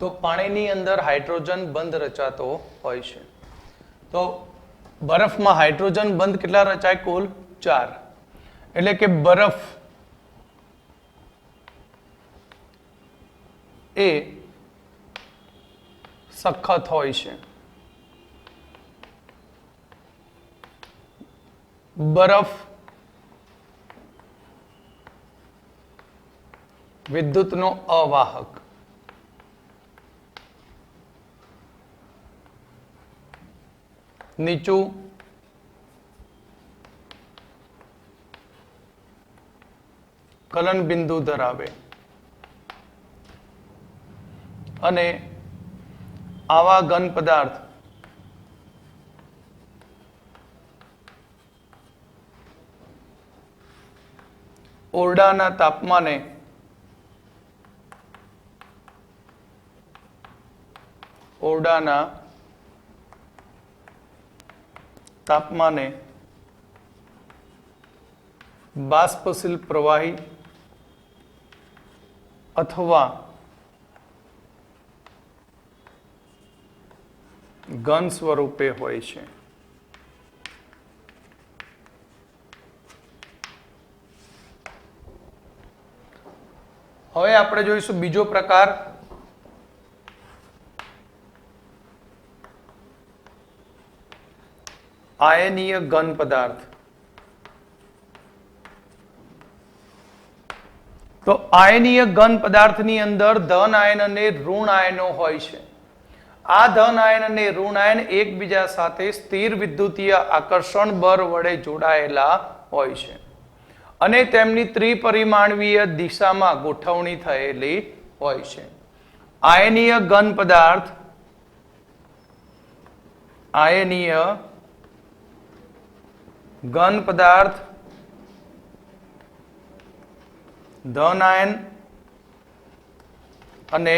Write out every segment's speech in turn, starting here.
તો પાણીની અંદર હાઇડ્રોજન બંધ રચાતો હોય છે. તો બરફમાં હાઇડ્રોજન બંધ કેટલા રચાય? કુલ 4. એટલે કે બરફ એ સખત હોય છે. બરફ વિદ્યુતનો અવાહક. નીચું ગલન બિંદુ ધરાવે અને આવા ઘન પદાર્થ ઓરડાના તાપમાને બાષ્પશીલ પ્રવાહી અથવા ઘન સ્વરૂપે હોય છે. હવે આપણે જોઈશું બીજો પ્રકાર, આયનીય ઘન પદાર્થ. તો આયનીય ઘન પદાર્થની અંદર ધન આયન અને ઋણ આયનો હોય છે. આ ધન આયન અને ઋણ આયન એકબીજા સાથે સ્થિર વિદ્યુતીય આકર્ષણ બળ વડે જોડાયેલા હોય છે અને તેમની ત્રિપરિમાણીય દિશામાં ગોઠવણી થયેલી હોય છે. આયનીય ઘન પદાર્થ ધન આયન અને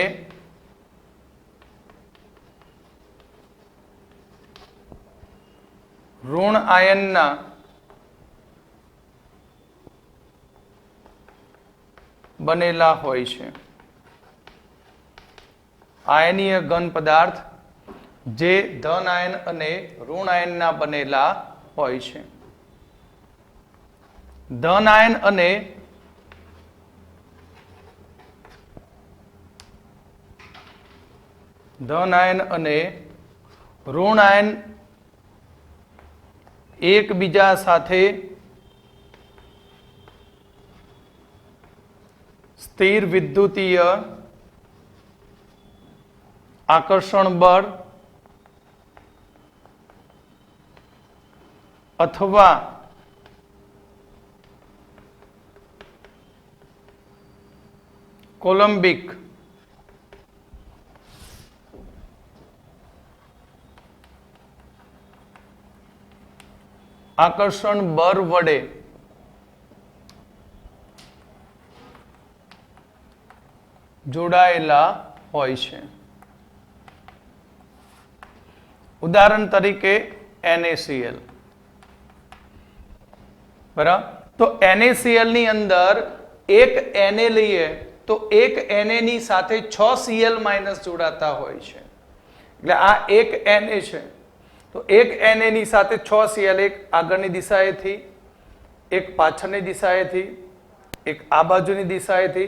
ઋણ આયનના બનેલા હોય છે. આયનીય ઘન પદાર્થ જે ધન આયન અને ઋણ આયનના બનેલા હોય છે. ધન આયન અને ઋણ આયન એકબીજા સાથે સ્થિર વિદ્યુતીય આકર્ષણ બળ અથવા કોલમ્બિક આકર્ષણ બળ વડે જોડાયેલા હોય છે. ઉદાહરણ તરીકે NaCl. બરાબર? તો NaCl ની અંદર એક Na લઈએ તો એક Na ની સાથે 6 Cl- જોડાતા હોય છે. એટલે આ એક Na છે તો એક Na ની સાથે 6 Cl, એક આગળની દિશાએથી, એક પાછળની દિશાએથી, એક આ બાજુની દિશાએથી,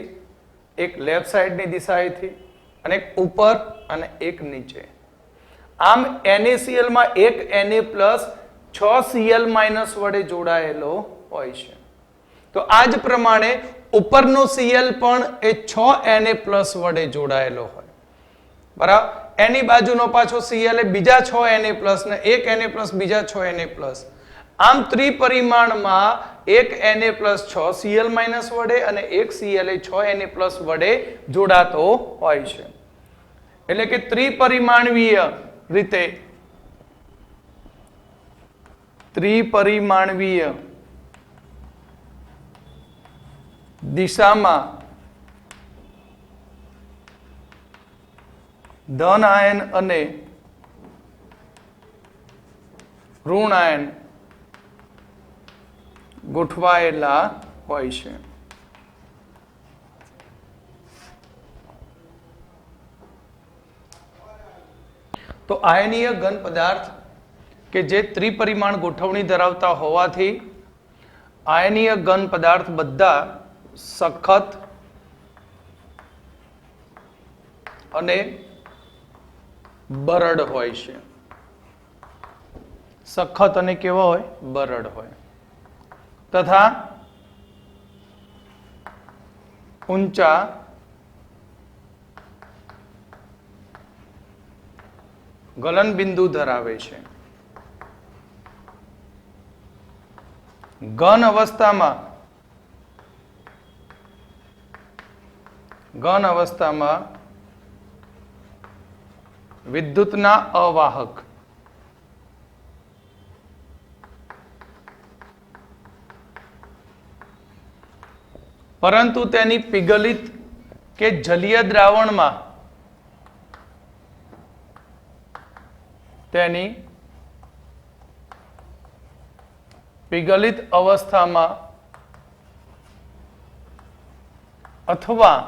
એક લેફ્ટ સાઈડની દિશાએથી અને એક ઉપર અને એક નીચે. આમ NaCl માં એક Na પ્લસ 6 Cl- વડે જોડાયેલો હોય છે. તો આ જ પ્રમાણે ઉપરનો Cl પણ એ 6 Na પ્લસ વડે જોડાયેલો હોય. બરાબર? એની બાજુનો પાછો Cl એ બીજા 6 Na પ્લસ ને એક Na પ્લસ બીજા 6 Na પ્લસ. આમ ત્રિપરિમાણમાં એક Na પ્લસ 6 Cl- વડે અને એક Cl એ 6 Na પ્લસ વડે જોડાતો હોય છે. એટલે કે ત્રિપરિમાણીય રીતે દિશામાં ધન આયન અને ઋણ આયન ગોઠવાયેલા હોય છે. તો આયનીય ઘન પદાર્થ કે જે ત્રિપરિમાણ ગોઠવણી ધરાવતા હોવાથી આયનીય ઘન પદાર્થ બધા સખત અને બરડ હોય છે. સખત અને કેવા હોય? બરડ હોય. તથા ઊંચા ગલન બિંદુ ધરાવે છે. ઘન અવસ્થામાં વિદ્યુતના અવાહક પરંતુ તેની પીગલિત કે જલીય દ્રાવણમાં તેની પીગલિત અવસ્થામાં અથવા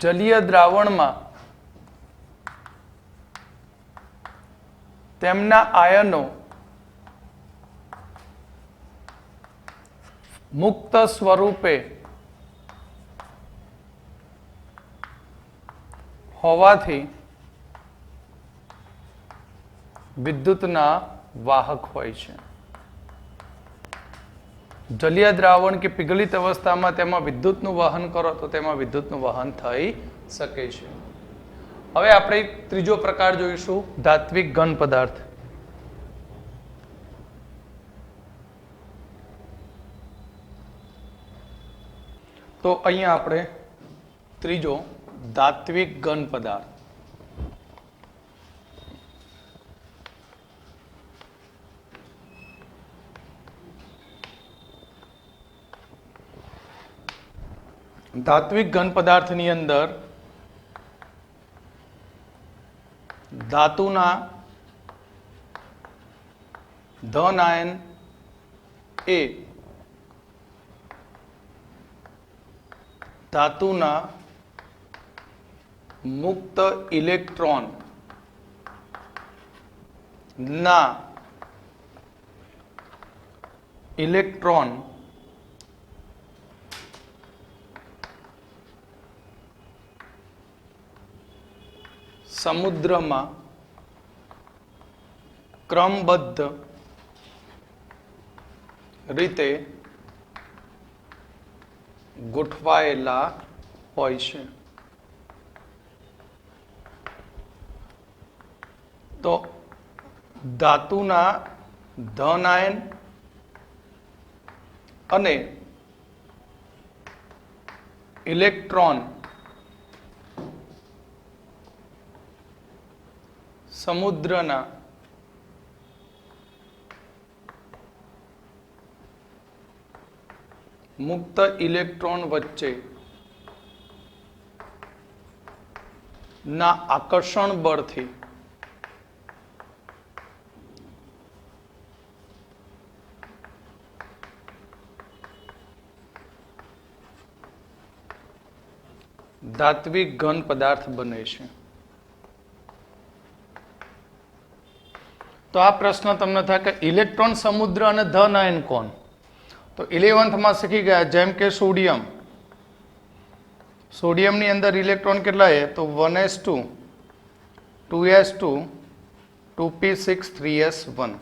જલીય દ્રાવણમાં તેમના આયનો મુક્ત સ્વરૂપે હોવાથી વિદ્યુતના વાહક હોય છે. જલીય દ્રાવણ કે પીગલિત અવસ્થામાં તેમાં વિદ્યુતનું વહન કરો તો તેમાં વિદ્યુતનું વહન થઈ શકે છે. હવે આપણે ત્રીજો પ્રકાર જોઈશું, ધાત્વિક ઘન પદાર્થ. તો અહીંયા આપણે ત્રીજો ધાત્વિક ઘન પદાર્થ. ધાત્વિક ઘન પદાર્થની અંદર ધાતુના ધન આયન એ ધાતુના મુક્ત ઇલેક્ટ્રોન ના સમુદ્રમાં ક્રમબદ્ધ રીતે ગોઠવાયેલા હોય છે. તો ધાતુના ધન આયન અને ઇલેક્ટ્રોન સમુદ્રના મુક્ત ઇલેક્ટ્રોન વચ્ચે ના આકર્ષણ બળથી ધાત્વિક ઘન પદાર્થ બને છે. તો આ પ્રશ્ન તમને થાય કે ઇલેક્ટ્રોન સમુદ્ર અને ધન આયન કોણ? તો 11th માં શીખી ગયા, જેમ કે સોડિયમ. સોડિયમની અંદર ઇલેક્ટ્રોન કેટલા છે? તો 1s2 2s2 2p6 3s1.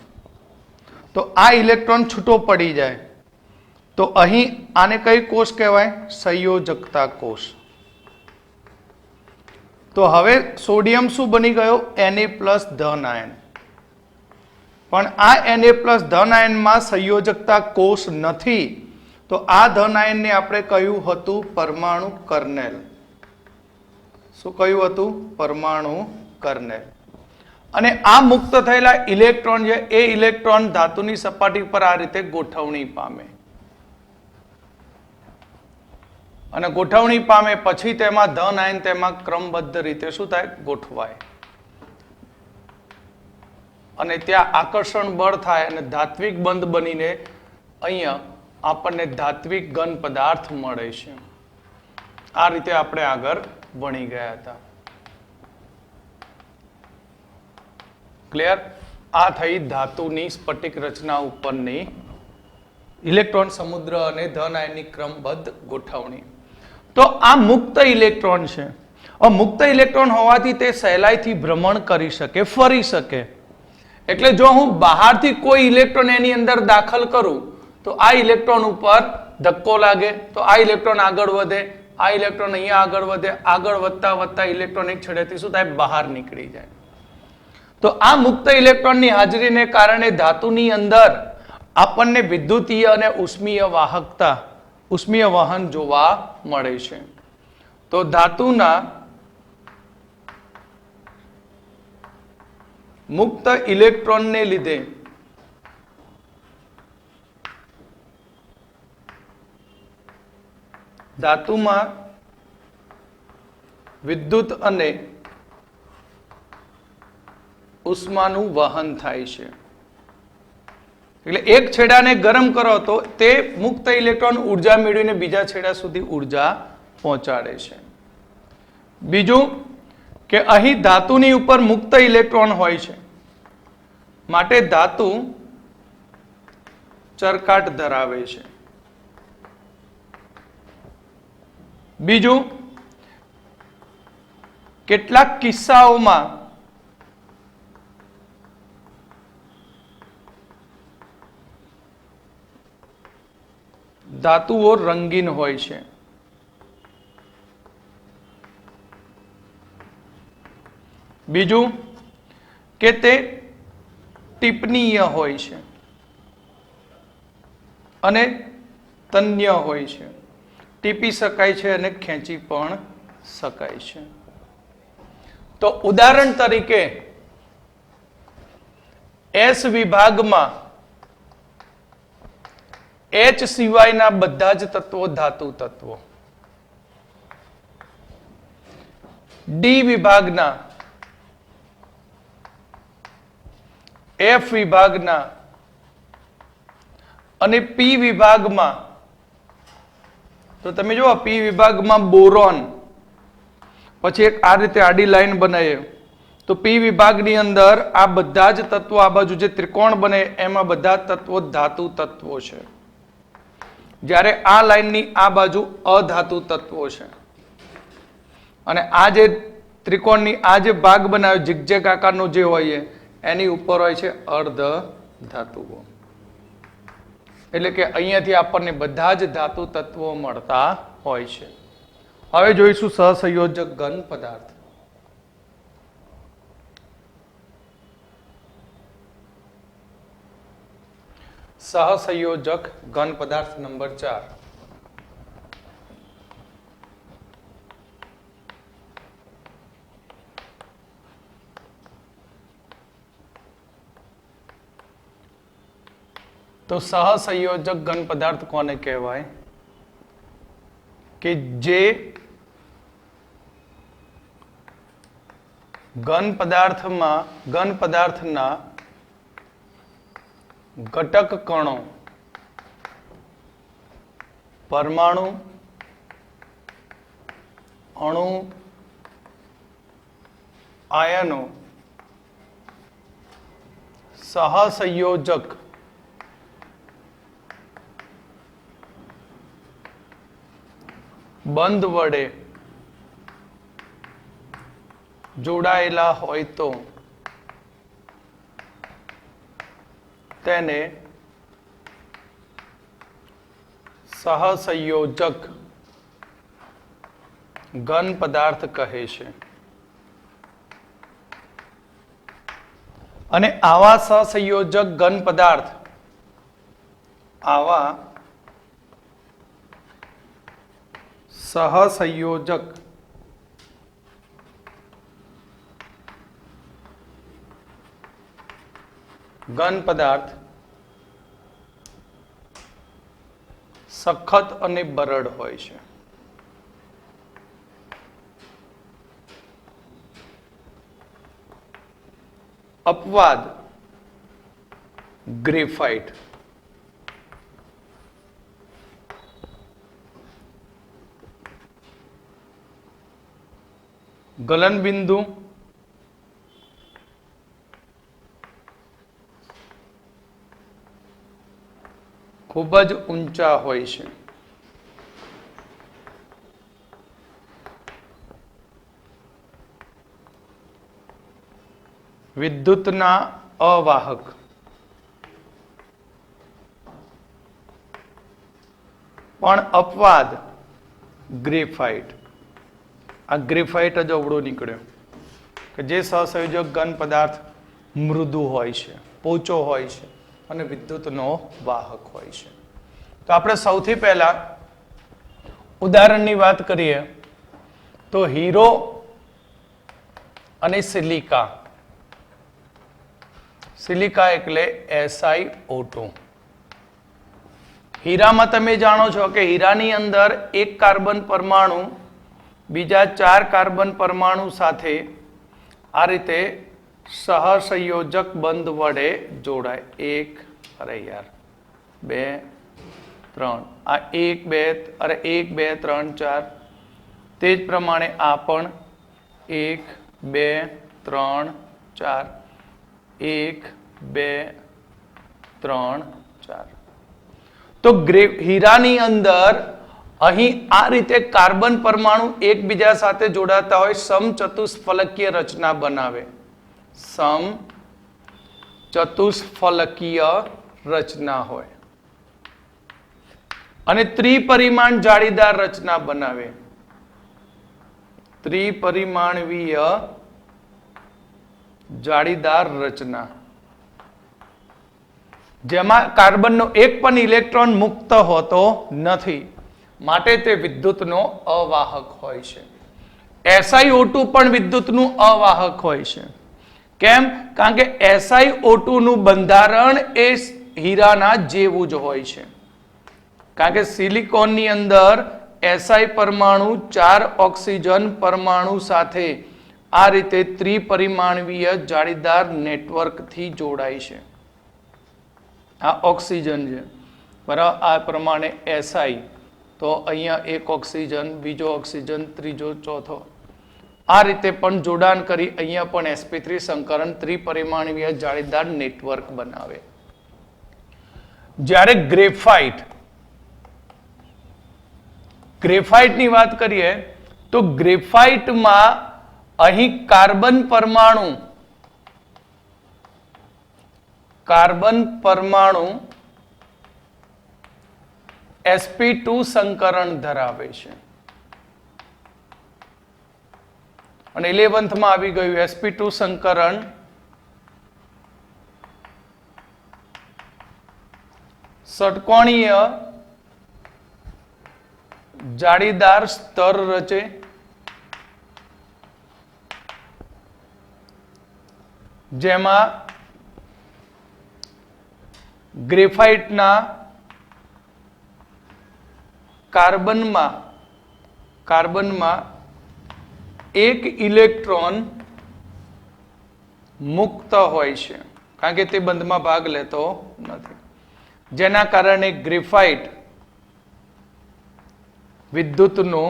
તો આ ઇલેક્ટ્રોન છૂટો પડી જાય તો અહીં આને કઈ કોષ કહેવાય? સંયોજકતા કોષ. તો હવે સોડિયમ શું બની ગયો? Na+ ધન આયન. પણ આ Na+ ધન આયનમાં સંયોજકતા કોષ નથી, તો આ ધન આયનને આપણે કહ્યું હતું પરમાણુ કર્નેલ. શું કહ્યું હતું? પરમાણુ કર્નેલ. અને આ મુક્ત થયેલા ઇલેક્ટ્રોન છે એ ઇલેક્ટ્રોન ધાતુની સપાટી પર આ રીતે ગોઠવણી પામે, અને ગોઠવણી પામે પછી તેમાં ધન આયન તેમાં ક્રમબદ્ધ રીતે શું થાય? ગોઠવાય, અને ત્યાં આકર્ષણ બળ થાય અને ધાત્વિક બંધ બનીને અહીંયા આપણને ધાત્વિક ઘન પદાર્થ મળે છે. આ રીતે આપણે આગળ ભણી ગયા હતા. ક્લિયર? આ થઈ ધાતુની સ્ફટિક રચના ઉપરની ઇલેક્ટ્રોન સમુદ્ર અને ધન આયનની ક્રમબદ્ધ ગોઠવણી. તો આ મુક્ત ઇલેક્ટ્રોન છે. મુક્ત ઇલેક્ટ્રોન હોવાથી તે સહેલાઈથી ભ્રમણ કરી શકે, ફરી શકે. એટલે જો હું બહારથી કોઈ ઇલેક્ટ્રોન એની અંદર દાખલ કરું તો આ ઇલેક્ટ્રોન ઉપર ધક્કો લાગે તો આ ઇલેક્ટ્રોન આગળ વધે, આ ઇલેક્ટ્રોન અહીંયા આગળ વધે, આગળ વધતા વધતા ઇલેક્ટ્રોન એક છેડેથી શું થાય? બહાર નીકળી જાય. તો આ મુક્ત ઇલેક્ટ્રોનની હાજરીને કારણે ધાતુની અંદર આપણને વિદ્યુતીય અને ઉષ્મીય વાહકતા, ઉષ્મીય વહન જોવા મળે છે. તો ધાતુના મુક્ત ઇલેક્ટ્રોનને લીધે ધાતુમાં વિદ્યુત અને ઉષ્માનું વહન થાય છે. એટલે એક છેડાને ગરમ કરો તો તે મુક્ત ઇલેક્ટ્રોન ઉર્જા મેળવીને બીજા છેડા સુધી ઉર્જા પહોંચાડે છે. બીજું કે અહીં ધાતુની ઉપર મુક્ત ઇલેક્ટ્રોન હોય છે માટે ધાતુ ચરકાટ ધરાવે છે. બીજું, કેટલાક કિસ્સાઓમાં ધાતુઓ રંગીન હોય છે. બીજું કે તે ટીપનીય હોય છે અને તન્ય હોય છે. ટીપી શકાય છે અને ખેંચી પણ શકાય છે. તો ઉદાહરણ તરીકે એસ વિભાગમાં એચ સિવાયના બધા જ તત્વો ધાતુ તત્વો, ડી વિભાગના, એફ વિભાગના અને પી વિભાગમાં, તો તમે જુઓ પી વિભાગમાં બોરોન, પછી એક આ રીતે આડી લાઈન બનાવીએ તો પી વિભાગની અંદર આ બધા જ તત્વો, આ બાજુ જે ત્રિકોણ બને એમાં બધા તત્વો ધાતુ તત્વો છે. જ્યારે આ લાઈનની આ બાજુ અધાતુ તત્વો છે અને આ જે ત્રિકોણની આ જે ભાગ બનાવ્યો ઝિગઝેગ આકારનો જે હોય એની ઉપર હોય છે અર્ધ ધાતુઓ. એટલે કે અહીંયાથી આપણને બધા જ ધાતુ તત્વો મળતા હોય છે. હવે જોઈશું સહસંયોજક ઘન પદાર્થ. સહસંયોજક ઘન પદાર્થ નંબર 4. તો સહસંયોજક ઘન પદાર્થ કોને કહેવાય? કે જે ઘન પદાર્થના ઘટક કણો, પરમાણુ, અણુ, આયનો સહસંયોજક બંધ વડે જોડાયેલા હોય તો તેને સહસંયોજક ઘન પદાર્થ કહે છે. અને આવા સહસંયોજક ઘન પદાર્થ, આવા સહસંયોજક ઘન પદાર્થ સખત અને બરડ હોય છે. અપવાદ ગ્રેફાઇટ. ગલન બિંદુ ખૂબ જ ઊંચા હોય છે. વિદ્યુતના અવાહક પણ અપવાદ ગ્રેફાઇટ. આ ગ્રેફાઇટ જ અવળો નીકળ્યો કે જે સહસંયોજક ઘન પદાર્થ મૃદુ હોય છે, પોચો હોય છે અને વિદ્યુતનો વાહક હોય છે. તો આપણે સૌથી પહેલા ઉદાહરણની વાત કરીએ તો હીરો અને સિલિકા. સિલિકા એટલે SiO2. હીરામાં તમે જાણો છો કે હીરાની અંદર એક કાર્બન પરમાણુ બીજા 4 કાર્બન પરમાણુ સાથે આ રીતે સહસંયોજક બંધ વડે જોડાય. 1 અરે યાર 2 3 આ 1 2 અરે 1 2 3 4. તે જ પ્રમાણે આ પણ 1 2 3 4 1 2 3 4. તો હીરાની અંદર અહીં આ રીતે કાર્બન પરમાણુ એકબીજા સાથે જોડાતા હોય સમચતુષ્ફલકીય રચના બનાવે. સમચતુષ્ફલકીય રચના હોય અને ત્રિપરિમાણ જાળીદાર રચના બનાવે. ત્રિપરિમાણવીય જાળીદાર રચના જેમાં કાર્બનનો એક પણ ઇલેક્ટ્રોન મુક્ત હોતો નથી, માટે તે વિદ્યુતનો અવાહક હોય છે. SiO2 પણ વિદ્યુતનું અવાહક હોય છે. કેમ? કારણ કે SiO2 નું બંધારણ એ હીરાના જેવું જ હોય છે. કારણ કે સિલિકોનની અંદર Si પરમાણુ 4 ઓક્સિજન પરમાણુ સાથે આ રીતે ત્રિપરિમાણવીય જાળીદાર નેટવર્કથી જોડાય છે. આ ઓક્સિજન છે બરાબર. આ પ્રમાણે Si તો અહીંયા એક ઓક્સિજન, બીજો ઓક્સિજન, ત્રીજો, ચોથો, આ રીતે પણ જોડાણ કરી અહીંયા પણ sp3 સંકરણ ત્રિપરિમાણીય જાળીદાર નેટવર્ક બનાવે. જ્યારે ગ્રેફાઇટની વાત કરીએ તો ગ્રેફાઇટમાં અહીં કાર્બન પરમાણુ sp2 સંકરણ ધરાવે છે. અને 11th માં આવી ગયું sp2 સંકરણ ષટકોણીય જાળીદાર સ્તર રચે. જેમાં ગ્રેફાઇટના કાર્બનમાં એક ઇલેક્ટ્રોન મુક્ત હોય છે, કારણ કે તે બંધમાં ભાગ લેતો નથી, જેના કારણે ગ્રેફાઇટ વિદ્યુતનો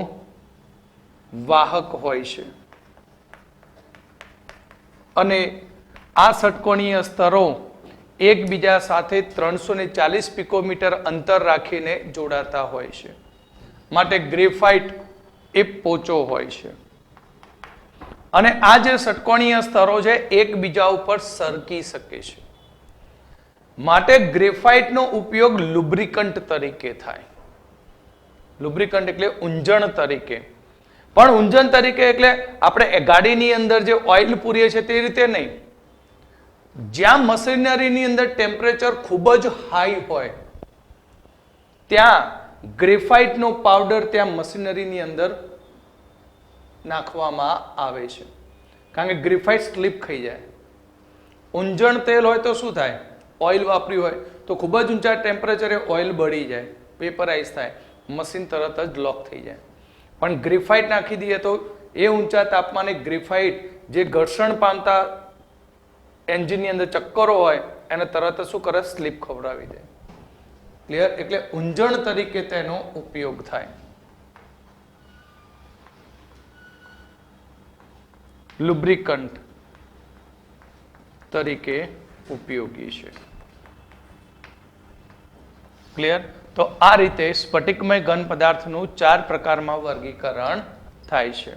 વાહક હોય છે. અને આ ષટકોણીય સ્તરો એકબીજા સાથે 340 પિકોમીટર અંતર રાખીને જોડાતા હોય છે, માટે ગ્રેફાઇટ એ પોચો હોય છે. અને આ જે ષટકોણીય સ્તરો છે એકબીજા ઉપર સરકી શકે છે, માટે ગ્રેફાઇટનો ઉપયોગ લુબ્રિકન્ટ તરીકે થાય. લુબ્રિકન્ટ એટલે ઊંજણ તરીકે. પણ ઊંજણ તરીકે એટલે આપણે ગાડીની અંદર જે ઓઇલ પૂરીએ છીએ તે રીતે નહીં. જ્યાં મશીનરીની અંદર ટેમ્પરેચર ખૂબ જ હાઈ હોય ત્યાં ગ્રેફાઇટનો પાવડર ત્યાં મશીનરીની અંદર નાખવામાં આવે છે, કારણ કે ગ્રેફાઇટ સ્લીપ ખાઈ જાય. ઊંજણ તેલ હોય તો શું થાય? ઓઇલ વાપર્યું હોય તો ખૂબ જ ઊંચા ટેમ્પરેચરે ઓઇલ બળી જાય, વેપરાઇઝ થાય, મશીન તરત જ લોક થઈ જાય. પણ ગ્રેફાઇટ નાખી દઈએ તો એ ઊંચા તાપમાને ગ્રેફાઇટ જે ઘર્ષણ પામતા એન્જિનની અંદર ચક્કરો હોય એને તરત શું કરે? સ્લીપ ખવડાવી દે. ક્લિયર? એટલે ઊંજણ તરીકે તેનો ઉપયોગ થાય. લુબ્રિકન્ટ તરીકે ઉપયોગી છે. ક્લિયર? તો આ રીતે સ્ફટિકમય ઘન પદાર્થનું 4 પ્રકારમાં વર્ગીકરણ થાય છે.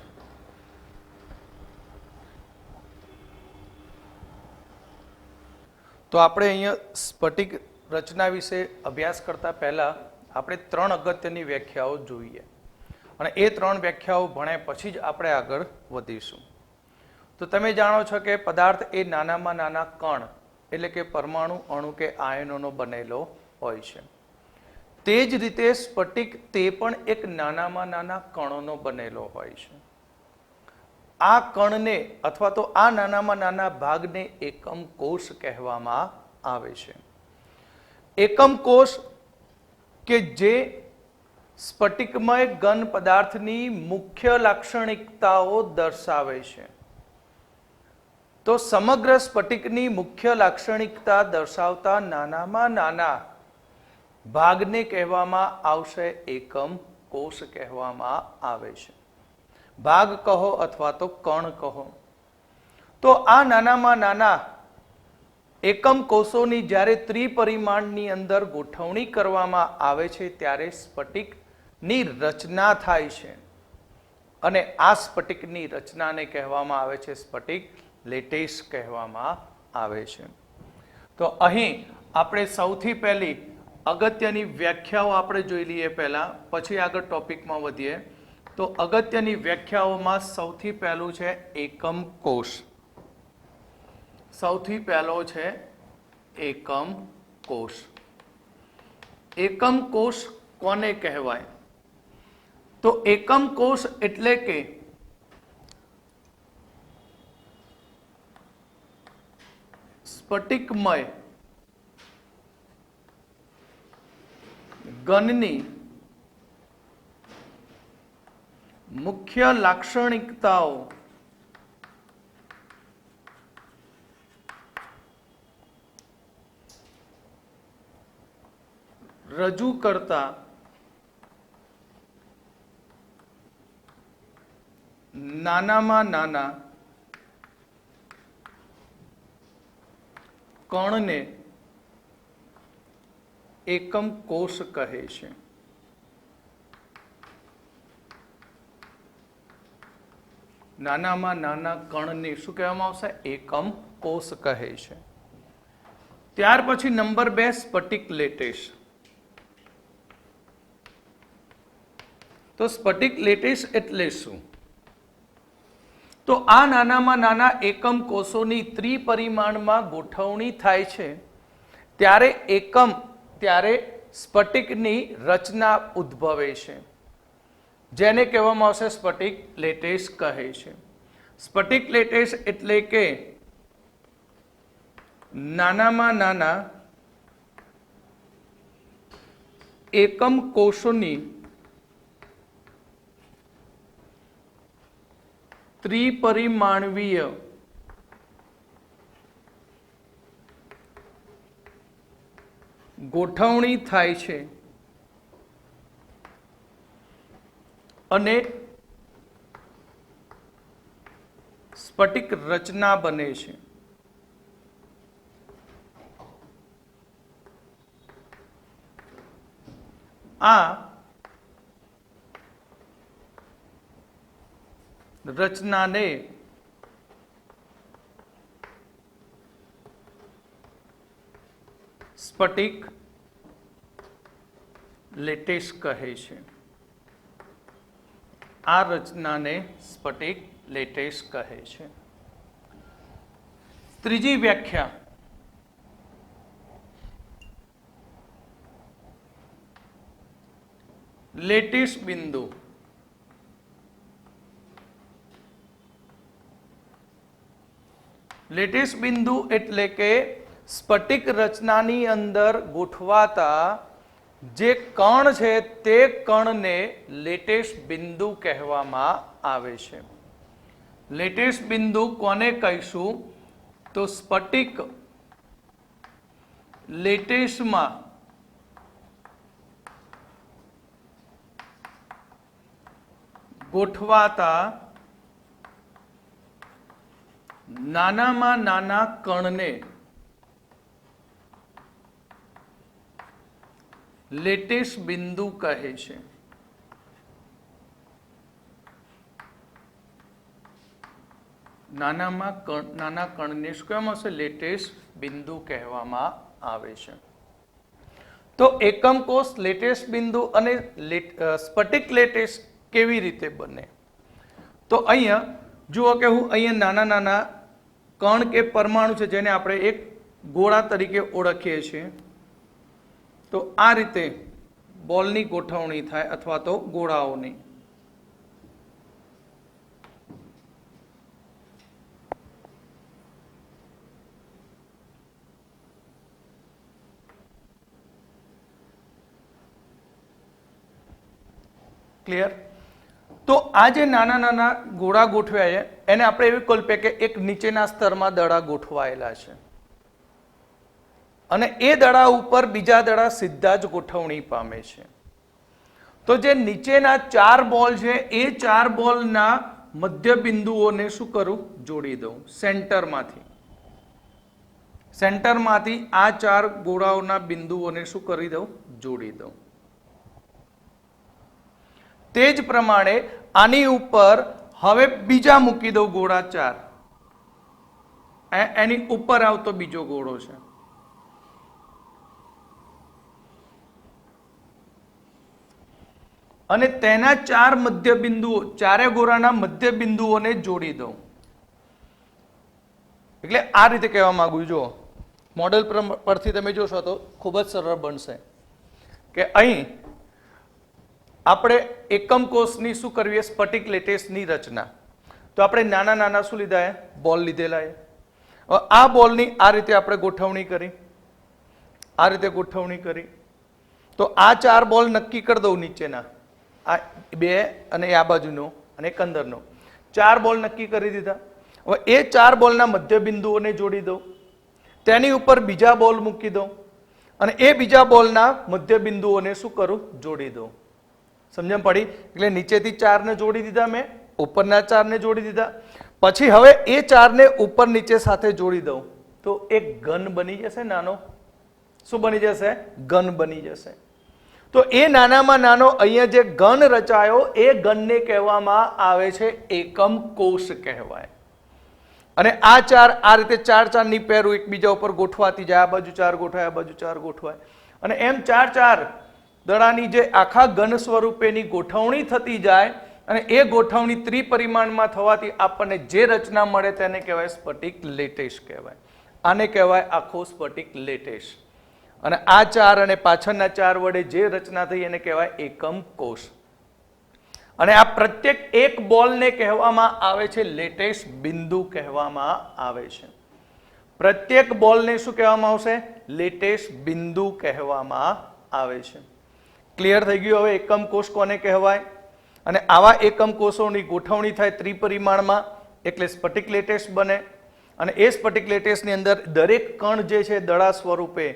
તો આપણે અહીંયા સ્ફટિક રચના વિશે અભ્યાસ કરતા પહેલા આપણે 3 અગત્યની વ્યાખ્યાઓ જોઈએ અને એ 3 વ્યાખ્યાઓ ભણ્યા પછી જ આપણે આગળ વધીશું. તો તમે જાણો છો કે પદાર્થ એ નાનામાં નાના કણ એટલે કે પરમાણુ, અણુ કે આયનોનો બનેલો હોય છે. તે જ રીતે સ્ફટિક તે પણ એક નાનામાં નાના કણોનો બનેલો હોય છે. આ કણને અથવા તો આ નાનામાં નાના ભાગને એકમ કોષ કહેવામાં આવે છે. એકમ કોષ કે જે સ્ફટિકમય ઘન પદાર્થની મુખ્ય લાક્ષણિકતાઓ દર્શાવે છે. તો સમગ્ર સ્ફટિકની મુખ્ય લાક્ષણિકતા દર્શાવતા નાનામાં નાના ભાગને કહેવામાં આવશે એકમ કોષ કહેવામાં આવે છે. ભાગ કહો અથવા તો કણ કહો. તો આ નાનામાં નાના એકમ કોષોની જ્યારે ત્રિપરિમાણની અંદર ગોઠવણી કરવામાં આવે છે ત્યારે સ્ફટિકની રચના થાય છે અને આ સ્ફટિકની રચનાને કહેવામાં આવે છે સ્ફટિક લેટેસ કહેવામાં આવે છે. તો અહીં આપણે સૌથી પહેલી અગત્યની વ્યાખ્યાઓ આપણે જોઈ લઈએ પહેલા, પછી આગળ ટોપિકમાં વધીએ. તો અગત્યની વ્યાખ્યાઓમાં સૌથી પહેલું છે એકમ કોષ. સૌથી પહેલો છે એકમ કોષ. એકમ કોષ કોને કહેવાય? તો એકમ કોષ એટલે કે સ્ફટિકમય ઘનની મુખ્ય લાક્ષણિકતાઓ રજૂ કરતા નાનામાં નાના કણને એકમ કોષ કહે છે. નાનામાં નાના કણને શું કહેવામાં આવશે? એકમ કોષ કહે છે. ત્યાર પછી નંબર 2 સ્ફટિક લેટેસ. તો સ્ફટિક લેટેસ એટલે શું? તો આ નાનામાં નાના એકમ કોષોની ત્રિપરિમાણમાં ગોઠવણી થાય છે ત્યારે સ્ફટિકની રચના ઉદ્ભવે છે, જેને કહેવામાં આવશે સ્ફટિક લેટેસ કહે છે. સ્ફટિક લેટેસ એટલે કે નાનામાં નાના એકમ કોષોની ત્રિપરિમાણવીય ગોઠવણી થાય છે અને સ્ફટિક રચના બને છે. આ રચનાને સ્ફટિક લેટેસ કહે છે. આ રચનાને સ્ફટિક લેટેસ કહે છે. ત્રીજી વ્યાખ્યા લેટિસ બિંદુ. લેટિસ બિંદુ એટલે કે સ્ફટિક રચનાની અંદર ગોઠવાતા જે કણ છે તે કણને લેટેસ બિંદુ કહેવામાં આવે છે. લેટેસ બિંદુ કોને કહીશું? તો સ્ફટિક લેટેસમાં ગોઠવાતા નાનામાં નાના કણને લેટેસ્ટ બિંદુ કહે છે. નાના કણને શું કહેવામાં આવશે? લેટેસ્ટ બિંદુ કહેવામાં આવે છે. તો એકમ કોષ લેટેસ્ટ બિંદુ અને સ્ફટિક લેટેસ્ટ કેવી રીતે બને? તો અહીંયા જુઓ કે હું અહીંયા નાના નાના કણ કે પરમાણુ છે જેને આપણે એક ગોળા તરીકે ઓળખીએ છીએ. તો આ રીતે બોલની ગોઠવણી થાય અથવા તો ગોળાઓની. ક્લિયર? તો આ જે નાના નાના ગોળા ગોઠવ્યા છે એને આપણે એવી કલ્પે કે એક નીચેના સ્તરમાં દડા ગોઠવાયેલા છે અને એ દડા ઉપર બીજા દડા સીધા જ ગોઠવણી પામે છે. તો જે નીચેના 4 બોલ છે એ 4 બોલના મધ્ય બિંદુઓને શું કરું? જોડી દઉં સેન્ટરમાંથી આ 4 ગોળાઓના બિંદુઓને શું કરી દઉં? જોડી દઉં. તે જ પ્રમાણે આની ઉપર હવે બીજા મૂકી દઉં ગોળા 4. એની ઉપર આવતો બીજો ગોળો છે. અને તેના 4 મધ્ય બિંદુઓ, ચારે ગોળાના મધ્ય બિંદુઓને જોડી દઉં. એટલે આ રીતે કહેવા માંગુ છું. મોડેલ પરથી તમે જોશો તો ખૂબ જ સરળ બનશે કે અહીં આપણે એકમ કોષની શું કરવી? સ્ફટિક લેટેસ્ટની રચના. તો આપણે નાના નાના શું લીધા? બોલ લીધેલા. આ બોલની આ રીતે આપણે ગોઠવણી કરી, આ રીતે ગોઠવણી કરી. તો આ 4 બોલ નક્કી કરી દઉં નીચેના, આ 2 અને આ બાજુનો અને એક અંદરનો 4 બોલ નક્કી કરી દીધા. હવે એ 4 બોલના મધ્ય બિંદુઓને જોડી દઉં, તેની ઉપર બીજા બોલ મૂકી દઉં અને એ બીજા બોલના મધ્ય બિંદુઓને શું કરું? જોડી દઉં. સમજણ પડી? એટલે નીચેથી 4 ને જોડી દીધા મેં, ઉપરના 4 ને જોડી દીધા. પછી હવે એ 4 ને ઉપર નીચે સાથે જોડી દઉં તો એક ઘન બની જશે નાનો. શું બની જશે? ઘન બની જશે. તો એ નાનામાં નાનો અહીંયા જે ઘન રચાયો એ ઘનને કહેવામાં આવે છે એકમ કોષ કહેવાય. અને આ 4 આ રીતે 4 ની પેર એકબીજા ઉપર ગોઠવાતી જાય. આ બાજુ 4 ગોઠવાય, આ બાજુ 4 ગોઠવાય અને એમ 4 દડાની જે આખા ઘન સ્વરૂપેની ગોઠવણી થતી જાય અને એ ગોઠવણી ત્રિપરિમાણમાં થવાથી આપણને જે રચના મળે તેને કહેવાય સ્ફટિક લેટેસ્ટ કહેવાય. આને કહેવાય આખો સ્ફટિક લેટેસ્ટ. અને આ 4 અને પાછળના 4 વડે જે રચના થઈ એને કહેવાય એકમ કોષ. અને આ પ્રત્યેક એક બોલને કહેવામાં આવે છે લેટેસ્ટ બિંદુ કહેવામાં આવે છે. પ્રત્યેક બોલને શું કહેવામાં આવશે? લેટેસ્ટ બિંદુ કહેવામાં આવે છે. ક્લિયર થઈ ગયું? હવે એકમ કોષ કોને કહેવાય? અને આવા એકમ કોષોની ગોઠવણી થાય ત્રિપરિમાણમાં એટલે સ્ફટિક લેટેસ્ટ બને. અને એ સ્ફટિક લેટેસ્ટની અંદર દરેક કણ જે છે દડા સ્વરૂપે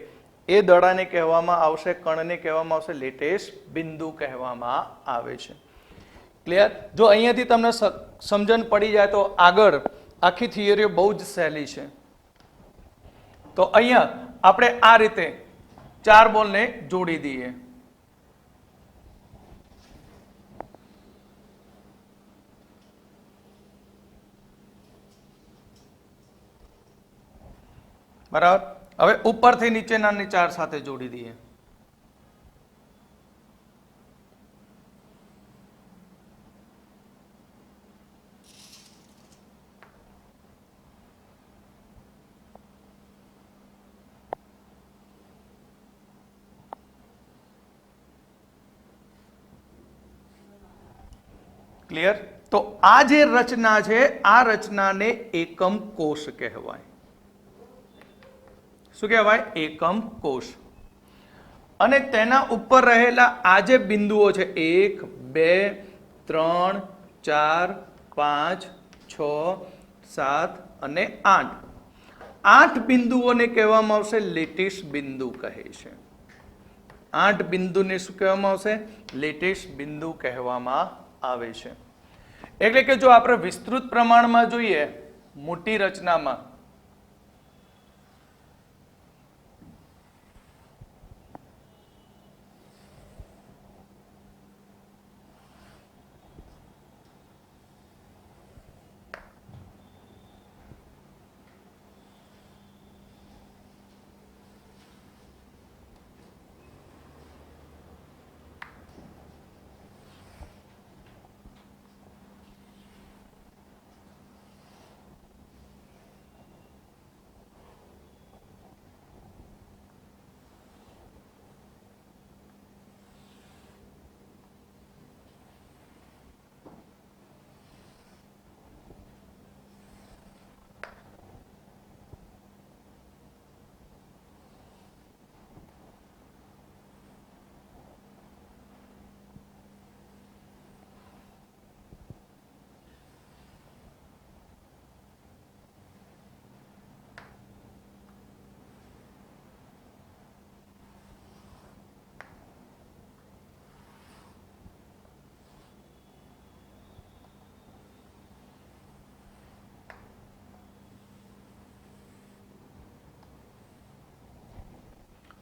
એ દડાને કહેવામાં આવશે, કણને કહેવામાં આવશે લેટેસ્ટ બિંદુ કહેવામાં આવે છે. ક્લિયર? જો અહીંયાથી તમને સમજણ પડી જાય તો આગળ આખી થિયરીઓ બહુ જ સહેલી છે. તો અહીંયા આપણે આ રીતે 4 બોલને જોડી દઈએ. બરાબર? હવે ઉપરથી નીચેના 4 સાથે જોડી દઈએ. ક્લિયર? તો આ જે રચના છે આ રચનાને એકમ કોષ કહેવાય. શું કહેવાય? એકમ કોષ. અને તેના ઉપર રહેલા આ જે બિંદુઓ છે 1 2 3 4 5 6 7 અને 8, 8 બિંદુઓને કહેવામાં આવશે લેટેસ્ટ બિંદુ કહે છે. 8 બિંદુને શું કહેવામાં આવશે? લેટેસ્ટ બિંદુ કહેવામાં આવે છે. એટલે કે જો આપણે વિસ્તૃત પ્રમાણમાં જોઈએ મોટી રચનામાં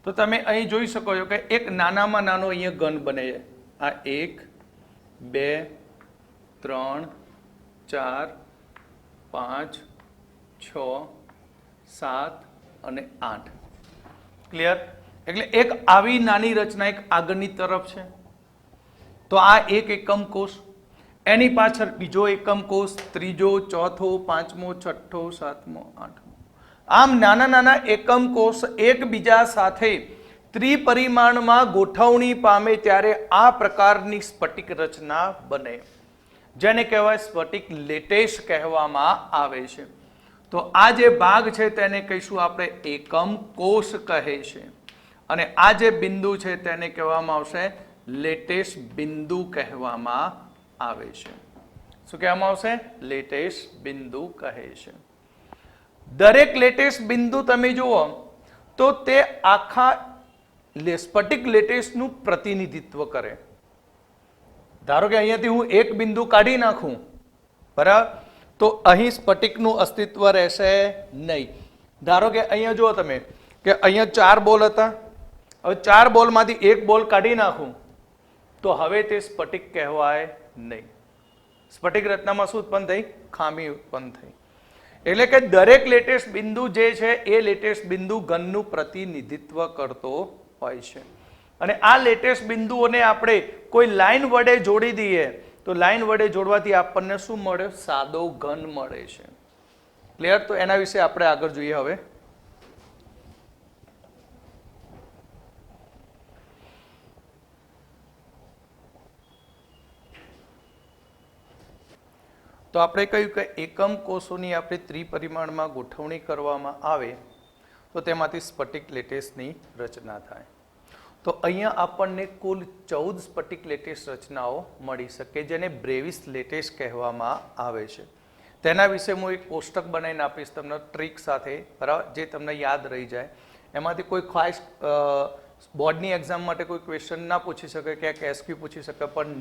તો તમે અહીં જોઈ શકો છો કે એક નાનામાં નાનો અહીંયા ઘન બને છે. આ 1 2 3 4 5 6 7 અને 8. ક્લિયર? એટલે એક આવી નાની રચના એક આગળની તરફ છે. તો આ એક એકમ કોષ, એની પાછળ બીજો એકમ કોષ, ત્રીજો, ચોથો, પાંચમો, છઠ્ઠો, સાતમો, આઠમો. આમ નાના નાના એકમ કોષ એકબીજા સાથે ત્રિપરિમાણમાં ગોઠવણી પામે ત્યારે આ પ્રકારની સ્ફટિક રચના બને, જેને કહેવાય સ્ફટિક લેટેશ કહેવામાં આવે છે. તો આ જે ભાગ છે તેને કહીશું આપણે એકમ કોષ કહે છે, અને આ જે બિંદુ છે તેને કહેવામાં આવશે લેટેશ બિંદુ કહેવામાં આવે છે. શું કહેવામાં આવશે? લેટેશ બિંદુ કહે છે. દરેક લેટેશ બિંદુ તમે જુઓ તો તે આખા સ્ફટિક લેટેશનું પ્રતિનિધિત્વ કરે. ધારો કે અહીંયાથી હું એક બિંદુ કાઢી નાખું, બરાબર, તો અહીં સ્ફટિકનું અસ્તિત્વ રહેશે નહીં. ધારો કે અહીંયા જુઓ તમે કે અહીંયા 4 બોલ હતા, હવે 4 બોલમાંથી એક બોલ કાઢી નાખું તો હવે તે સ્ફટિક કહેવાય નહીં. સ્ફટિક રચનામાં શું ઉત્પન્ન થઈ? ખામી ઉત્પન્ન થઈ. એટલે કે દરેક લેટેસ્ટ બિંદુ જે છે એ લેટેસ્ટ બિંદુ ઘનનું પ્રતિનિધિત્વ કરતો હોય છે. અને આ લેટેસ્ટ બિંદુઓને આપણે કોઈ લાઈન વડે જોડી દઈએ તો લાઈન વડે જોડવાથી આપણને શું મળે? સાદો ઘન મળે છે. ક્લિયર? તો એના વિશે આપણે આગળ જોઈએ. હવે તો આપણે કહ્યું કે એકમ કોષોની આપણે ત્રિપરિમાણમાં ગોઠવણી કરવામાં આવે તો તેમાંથી સ્ફટિક લેટેશની રચના થાય. તો અહીંયા આપણને કુલ 14 સ્ફટિક લેટેશ રચનાઓ મળી શકે, જેને બ્રેવિસ લેટેશ કહેવામાં આવે છે. તેના વિશે હું એક કોષ્ટક બનાવીને આપીશ તમને ટ્રીક સાથે, બરાબર, જે તમને યાદ રહી જાય. એમાંથી કોઈ ખાસ બોર્ડની એક્ઝામ માટે કોઈ ક્વેશ્ચન ના પૂછી શકે, ક્યાંક એસક્યુ પૂછી શકે, પણ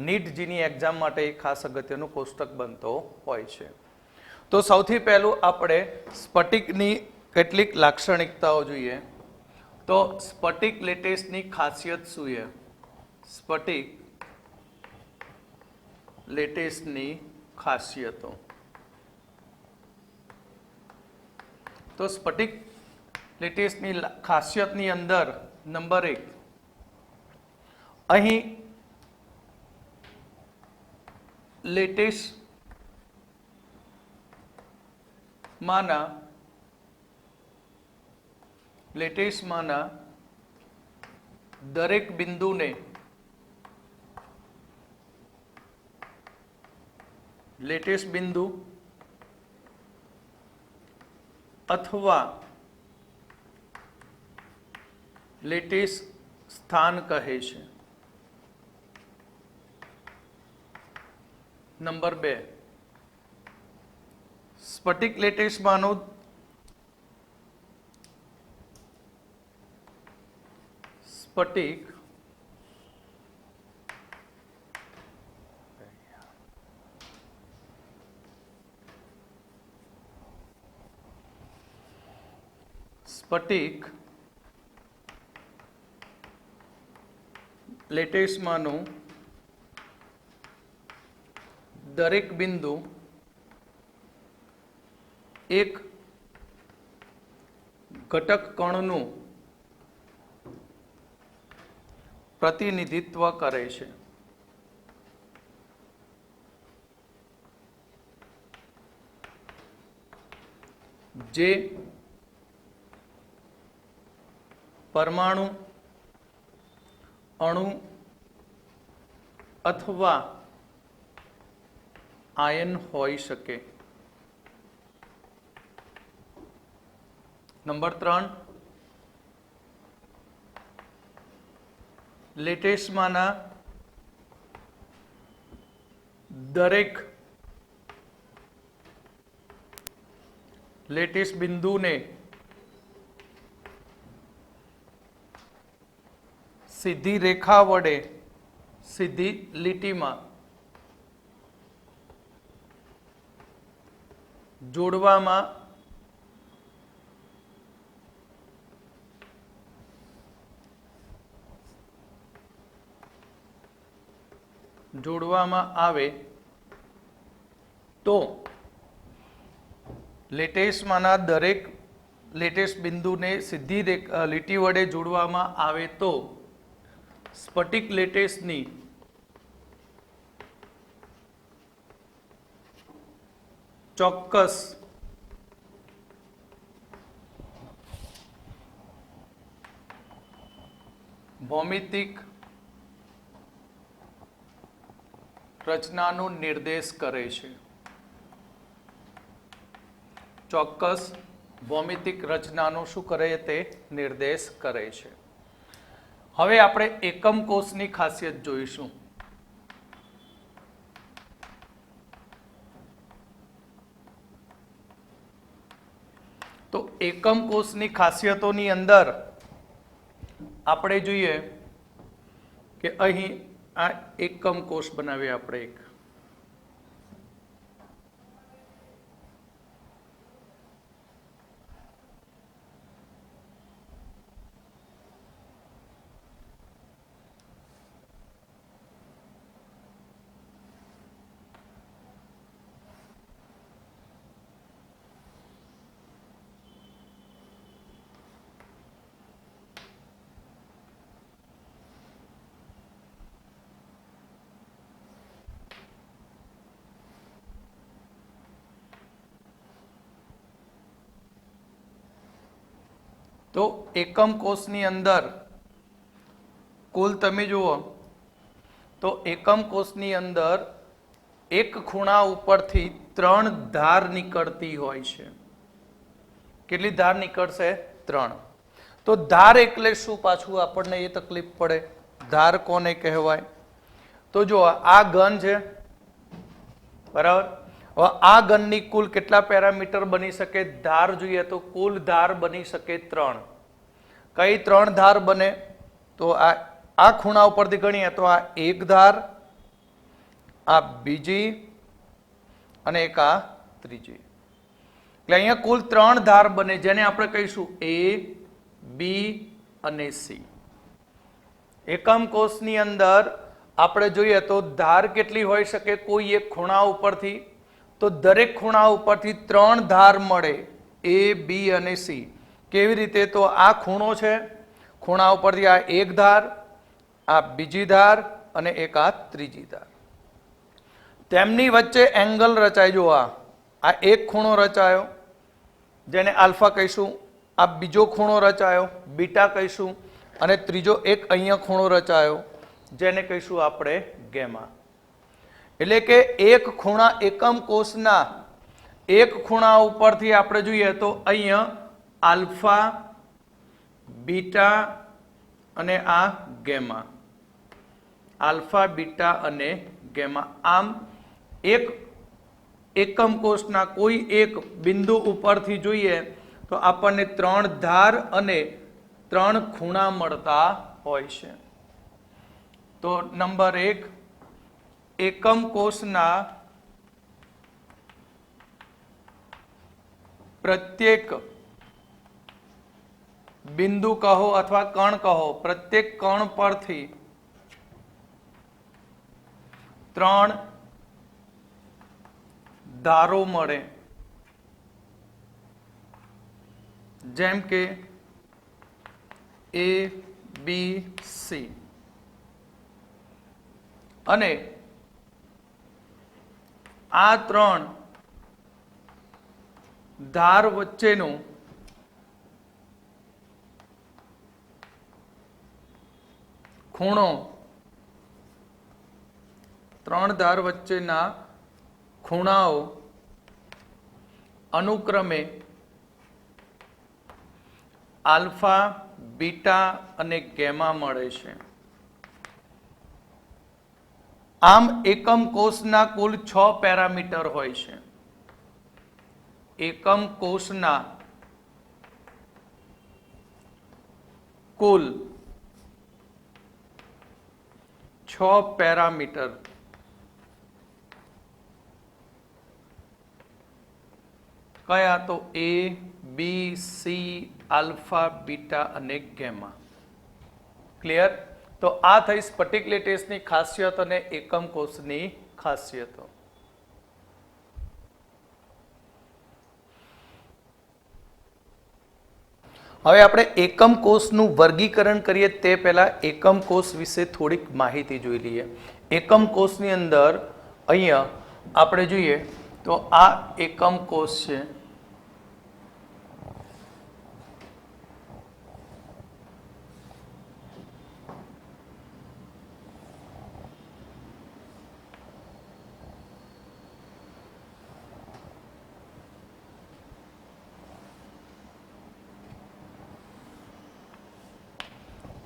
નીટ જીની એક્ઝામ માટે એક ખાસ અગત્યનું કોષ્ટક બનતો હોય છે. તો સૌથી પહેલું આપણે સ્ફટિકની કેટલીક લાક્ષણિકતાઓ જોઈએ. તો સ્ફટિક લેટેશની ખાસિયત શું છે? સ્ફટિક લેટેશની ખાસિયતો. તો સ્ફટિક લેટેશની ખાસિયતની અંદર નંબર 1, અહીં લેટેશ માના દરેક બિંદુને લેટેશ બિંદુ અથવા લેટેશ સ્થાન કહે છે. નંબર 2, સ્ફટિક લેટેશમાંનો સ્ફટિક સ્ફટિક લેટેસમાંનું દરેક બિંદુ એક ઘટક કણનું પ્રતિનિધિત્વ કરે છે. જે પરમાણુ, અણુ અથવા આયન હોઈ શકે. નંબર 3, લેટેસમાંના દરેક લેટેસ બિંદુને સીધી રેખા વડે સીધી લીટીમાં જોડવામાં આવે તો લેટેસમાંના દરેક લેટેસ બિંદુને સીધી લીટી વડે જોડવામાં આવે તો સ્ફટિક લેટેસની ચોક્કસ ભૌમિતિક રચનાનો નિર્દેશ કરે છે. ચોક્કસ ભૌમિતિક રચનાનો શું કરે તે નિર્દેશ કરે છે. હવે આપણે એકમ કોષની ખાસિયત જોઈશું. તો એકમ કોષની ખાસિયતોની અંદર આપણે જોઈએ કે અહીં આ એકમ કોષ બનાવીએ આપણે એક. તો એકમ કોષની અંદર કુલ તમે જુઓ તો એકમ કોષની અંદર એક ખૂણા ઉપરથી 3 ધાર નીકળતી હોય છે. કેટલી ધાર નીકળશે? 3. તો ધાર એટલે શું? પાછું આપણને એ તકલીફ પડે. ધાર કોને કહેવાય? તો જો આ ઘન છે, બરાબર. હવે આ ઘનની કુલ કેટલા પેરામીટર બની શકે? ધાર જોઈએ તો કુલ ધાર બની શકે 3. કઈ 3 ધાર બને? તો આ ખૂણા ઉપરથી ગણીએ તો આ એક ધાર, આ બીજી અને એક આ ત્રીજી. એટલે અહીંયા કુલ 3 ધાર બને, જેને આપણે કહીશું A, B અને C. એકમ કોષની અંદર આપણે જોઈએ તો ધાર કેટલી હોઈ શકે કોઈ એક ખૂણા ઉપરથી? તો દરેક ખૂણા ઉપરથી 3 ધાર મળે, A, B અને C. કેવી રીતે? તો આ ખૂણો છે, ખૂણા ઉપરથી આ એક ધાર, આ બીજી ધાર અને એક આ ત્રીજી ધાર. તેમની વચ્ચે એંગલ રચાય. જો આ એક ખૂણો રચાયો જેને આલ્ફા કહીશું, આ બીજો ખૂણો રચાયો બીટા કહીશું, અને ત્રીજો એક અહીંયા ખૂણો રચાયો જેને કહીશું આપણે ગેમા. એટલે કે એક ખૂણા એકમ કોષના એક ખૂણા ઉપરથી આપણે જોઈએ તો અહીંયા આલ્ફા, બીટા અને આ ગેમા. આલ્ફા, બીટા અને ગેમા. આમ એક એકમ કોષના કોઈ એક બિંદુ ઉપરથી જોઈએ તો આપણને 3 ધાર અને 3 ખૂણા મળતા હોય છે. તો નંબર 1, એકમ કોષના પ્રત્યેક બિંદુ કહો અથવા કણ કહો, પ્રત્યેક કણ પરથી 3 ધારો મળે, જેમ કે A, B, C, અને આ 3 ધાર વચ્ચેનું ખૂણો, 3 ધાર વચ્ચેના ખૂણાઓ અનુક્રમે આલ્ફા, બીટા અને ગેમા મળે છે. આમ એકમ કોષના કુલ 6 પેરામીટર હોય છે. એકમ કોષના કુલ 6 પેરામીટર કયા? તો A, B, C, alpha, beta અને ગેમા. ક્લિયર? તો આ થઈ સ્ફટિક લેટિસની ખાસિયત અને એકમ કોષની ખાસિયતો. હવે આપણે એકમ કોષનું વર્ગીકરણ કરીએ તે પહેલા એકમ કોષ વિશે થોડીક માહિતી જોઈ લઈએ. એકમ કોષની અંદર અહીંયા આપણે જોઈએ તો આ એકમ કોષ છે.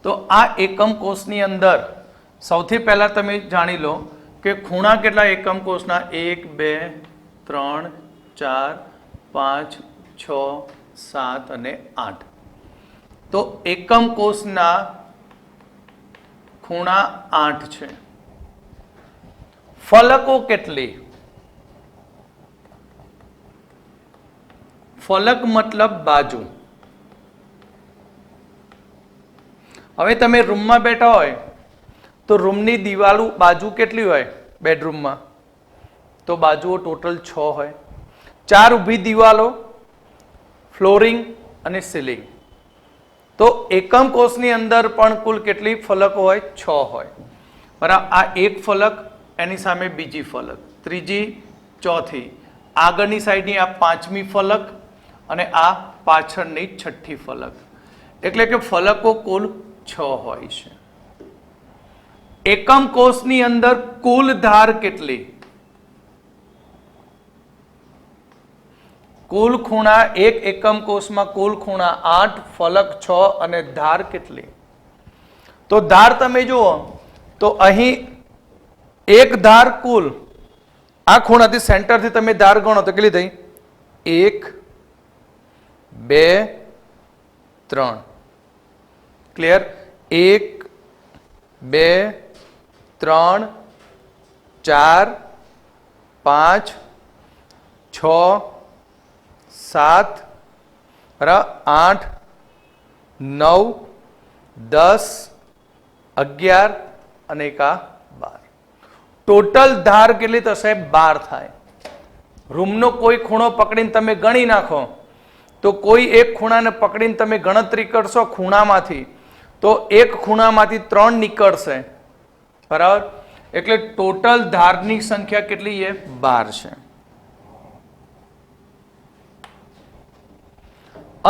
તો આ એકમ કોષની અંદર સૌથી પહેલા તમે જાણી લો કે ખૂણા કેટલા એકમ કોષના? 1, 2, 3, 4, 5, 6, 7 અને 8. તો એકમ કોષના ખૂણા 8 છે. ફલકો કેટલી? ફલક મતલબ બાજુ. હવે તમે રૂમમાં બેઠા હોય તો રૂમની દિવાલો બાજુ કેટલી હોય? બેડરૂમમાં તો બાજુઓ ટોટલ 6 હોય. 4 ઊભી દિવાલો, ફ્લોરિંગ અને સીલિંગ. તો એકમ કોષની અંદર પણ કુલ કેટલી ફલકો હોય? 6 હોય. બરાબર. આ એક ફલક, એની સામે બીજી ફલક, ત્રીજી, ચોથી, આગળની સાઈડની આ 5મી ફલક અને આ પાછળની 6ઠ્ઠી ફલક. એટલે કે ફલકો કુલ 6 હોય છે. એકમ કોષની અંદર કુલ ધાર કેટલી? કુલ ખૂણા એક એકમ કોષમાં કુલ ખૂણા 8, ફલક 6 અને ધાર કેટલી? તો ધાર તમે જુઓ તો અહીં એક ધાર કુલ આ ખૂણાથી સેન્ટરથી તમે ધાર ગણો તો કેટલી થઈ? 1, 2, 3. ક્લિયર? 1, 2, 3, 4, 5, 6, 7, 8, 9, 10, 11 અને 12. ટોટલ ધાર કેટલી થશે? 12 થાય. રૂમનો કોઈ ખૂણો પકડીને તમે ગણી નાખો તો કોઈ એક ખૂણાને પકડીને તમે ગણતરી કરશો ખૂણામાંથી તો એક ખૂણામાંથી 3 નીકળશે. બરાબર. એટલે ટોટલ ધારની સંખ્યા કેટલી છે? 12 છે.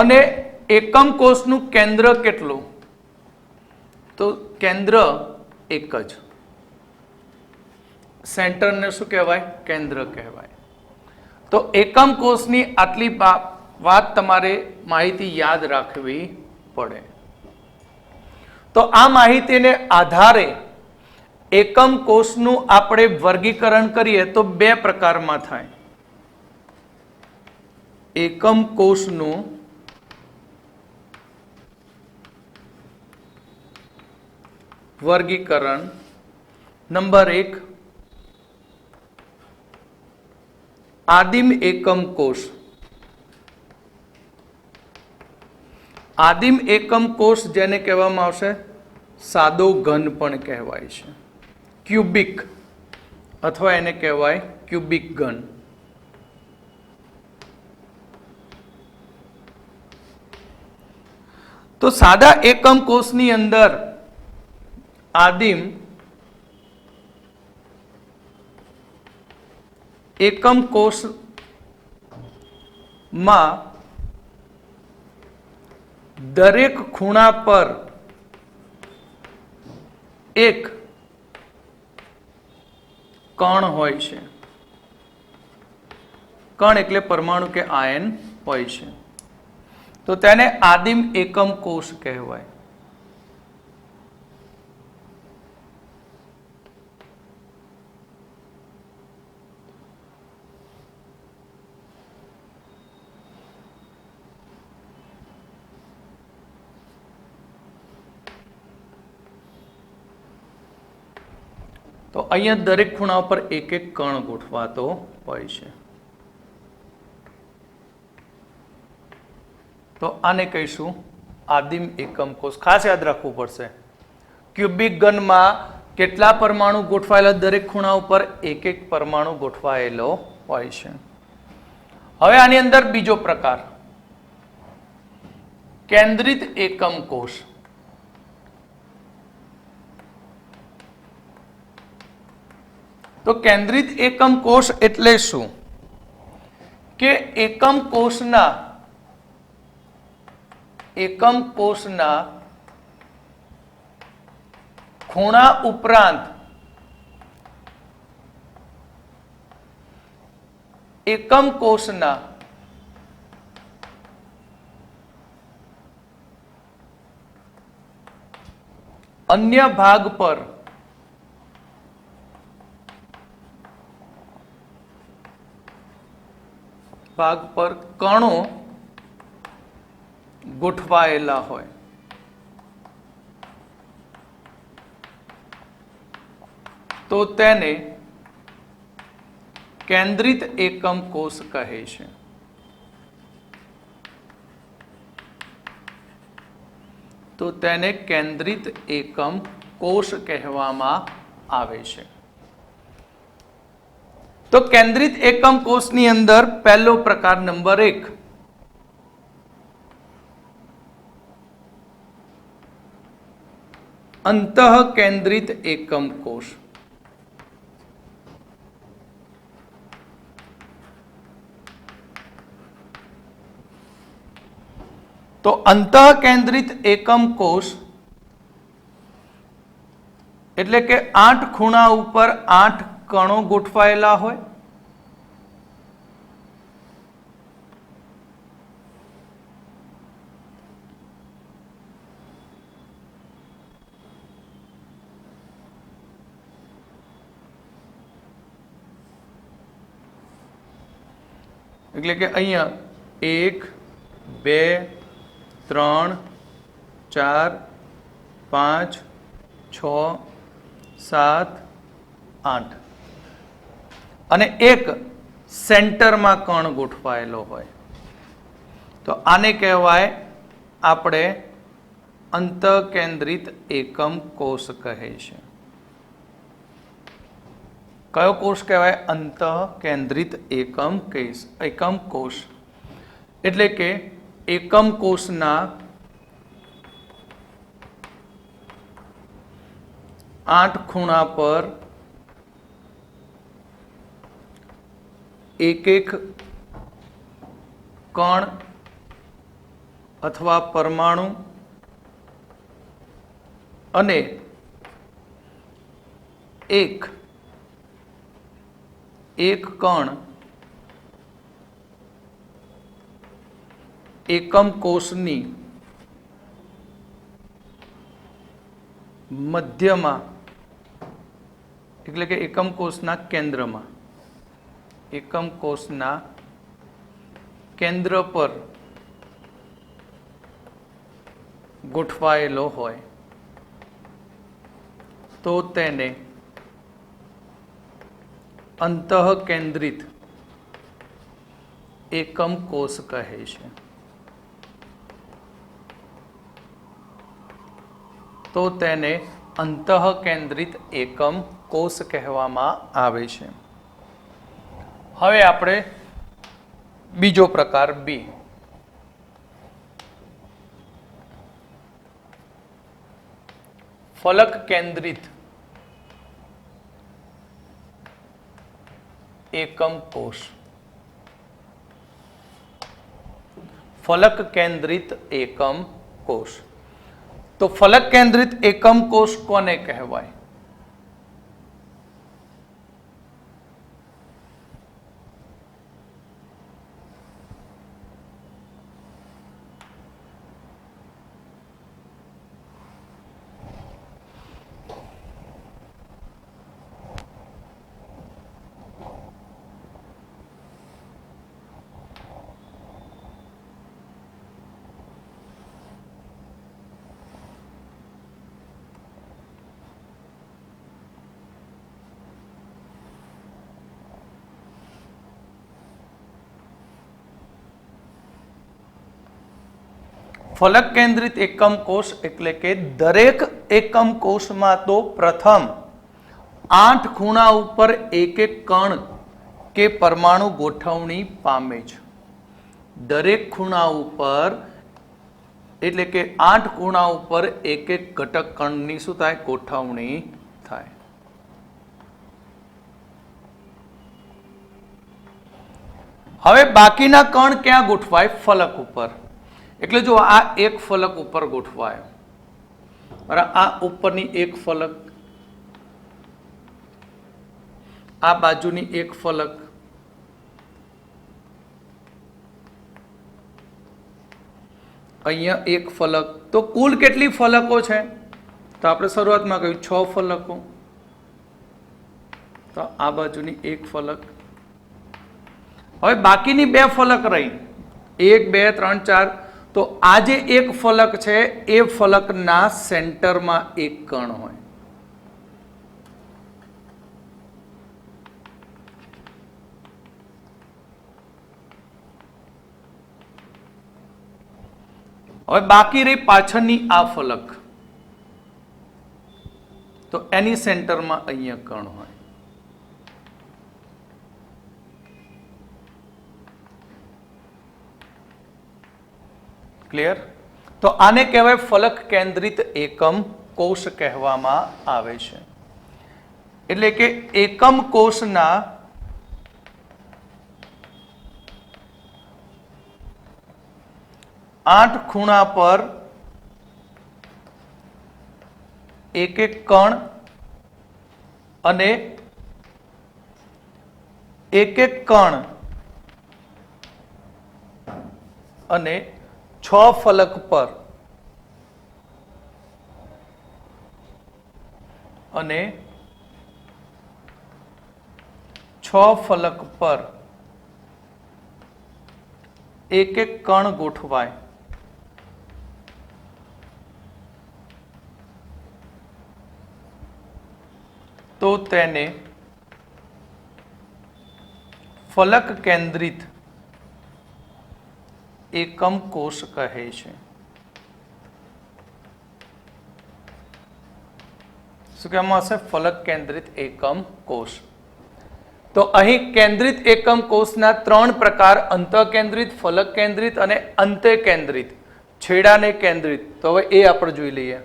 અને એકમ કોષનું કેન્દ્ર કેટલું? તો કેન્દ્ર એક જ. સેન્ટરને શું કહેવાય? કેન્દ્ર કહેવાય. તો એકમ કોષની આટલી વાત તમારે માહિતી યાદ રાખવી પડે. તો આ માહિતીને આધારે એકમ કોષનું આપણે વર્ગીકરણ કરીએ તો 2 પ્રકારમાં થાય. એકમ કોષનું વર્ગીકરણ નંબર 1 આદિમ એકમ કોષ. આદિમ એકમ કોષ જેને કહેવામાં આવશે સાદો ઘન પણ કહેવાય છે, ક્યુબિક, અથવા એને કહેવાય ક્યુબિક ઘન. તો સાદા એકમ કોષની અંદર આદિમ એકમ કોષમાં દરેક ખૂણા પર એક કણ હોય છે. કણ એટલે પરમાણુ કે આયન હોય છે. તો તેને આદિમ એકમ કોષ કહેવાય. તો અહીંયા દરેક ખૂણા ઉપર એક એક કણ ગોઠવાતો હોય છે. તો આને કહીશું આદિમ એકમ કોષ. ખાસ યાદ રાખવું પડશે, ક્યુબિક ઘનમાં કેટલા પરમાણુ ગોઠવાયેલા, દરેક ખૂણા ઉપર એક એક પરમાણુ ગોઠવાયેલો હોય છે. હવે આની અંદર બીજો પ્રકાર કેન્દ્રિત એકમ કોષ. તો કેન્દ્રિત એકમ કોષ એટલે શું કે એકમ કોષના ખૂણા ઉપરાંત એકમ કોષના અન્ય ભાગ પર કણો ગોઠવાયેલા હોય. તો તેને કેન્દ્રિત એકમ કોષ કહે છે. તો તેને કેન્દ્રિત એકમ કોષ કહેવામાં આવે છે. તો કેન્દ્રિત એકમ કોષની અંદર પહેલો પ્રકાર નંબર 1 અંતઃકેન્દ્રિત એકમ કોષ. તો અંતઃકેન્દ્રિત એકમ કોષ એટલે કે 8 ખૂણા ઉપર 8 કણો ગોઠવાયેલા હોય. એટલે કે અહીંયા 1 2 3 4 5 6 7 8 અને એક સેન્ટરમાં કણ ગોઠવાયેલો હોય. તો આને કહેવાય આપણે અંતઃકેન્દ્રિત એકમ કોષ કહે છે. કયો કોષ કહેવાય? અંતઃકેન્દ્રિત એકમ કોષ. એટલે કે એકમ કોષના 8 ખૂણા પર એક એક કણ અથવા પરમાણુ અને એક કણ એકમ કોષની મધ્યમાં એટલે કે એકમ કોષના કેન્દ્રમાં, એકમ કોષના કેન્દ્ર પર ગોઠવાયેલો હોય તો તેને અંતઃકેન્દ્રિત એકમ કોષ કહે છે. તો તેને અંતઃકેન્દ્રિત એકમ કોષ કહેવામાં આવે છે. હવે આપણે બીજો પ્રકાર બી, ફલક કેન્દ્રિત એકમ કોષ. ફલક કેન્દ્રિત એકમ કોષ. તો ફલક કેન્દ્રિત એકમ કોષ કોને કહેવાય? ફલક કેન્દ્રિત એકમ કોષ એટલે કે દરેક એકમ કોષમાં તો પ્રથમ 8 ખૂણા ઉપર એક એક કણ કે પરમાણુ ગોઠવણી પામે છે. દરેક ખૂણા ઉપર એટલે કે 8 ખૂણા ઉપર એક એક ઘટક કણની શું થાય? ગોઠવણી થાય. હવે બાકીના કણ ક્યાં ગોઠવાય? ફલક ઉપર. એટલે જો આ એક ફલક ઉપર ગોઠવાય, આ ઉપરની એક ફલક, આ બાજુની એક ફલક, અહીંયા એક ફલક. તો કુલ કેટલી ફલકો છે? તો આપણે શરૂઆતમાં કહ્યું 6 ફલકો. તો આ બાજુની એક ફલક. હવે બાકીની 2 ફલક રહી, 1 2 3 4. તો આ જે એક ફલક છે એ ફલકના સેન્ટરમાં એક કણ હોય. હવે બાકી રહી પાછળની આ ફલક, તો એની સેન્ટરમાં અહીંયા કણ હોય. ક્લિયર? તો આને કહેવાય ફલક કેન્દ્રિત એકમ કોષ કહેવામાં આવે છે. એટલે કે એકમ કોષના આઠ ખૂણા પર એક એક કણ અને એક એક કણ અને 6 ફલક પર અને 6 ફલક પર એક એક કણ ગોઠવાય. તો તેને ફલક કેન્દ્રિત એકમ કોષ કહે છે. શું કહેવામાં આવશે? ફલક કેન્દ્રિત એકમ કોષ. તો અહીં કેન્દ્રિત એકમ કોષના 3 પ્રકાર: અંતઃકેન્દ્રિત, ફલક કેન્દ્રિત અને અંતે કેન્દ્રિત, છેડાને કેન્દ્રિત. તો હવે એ આપણે જોઈ લઈએ.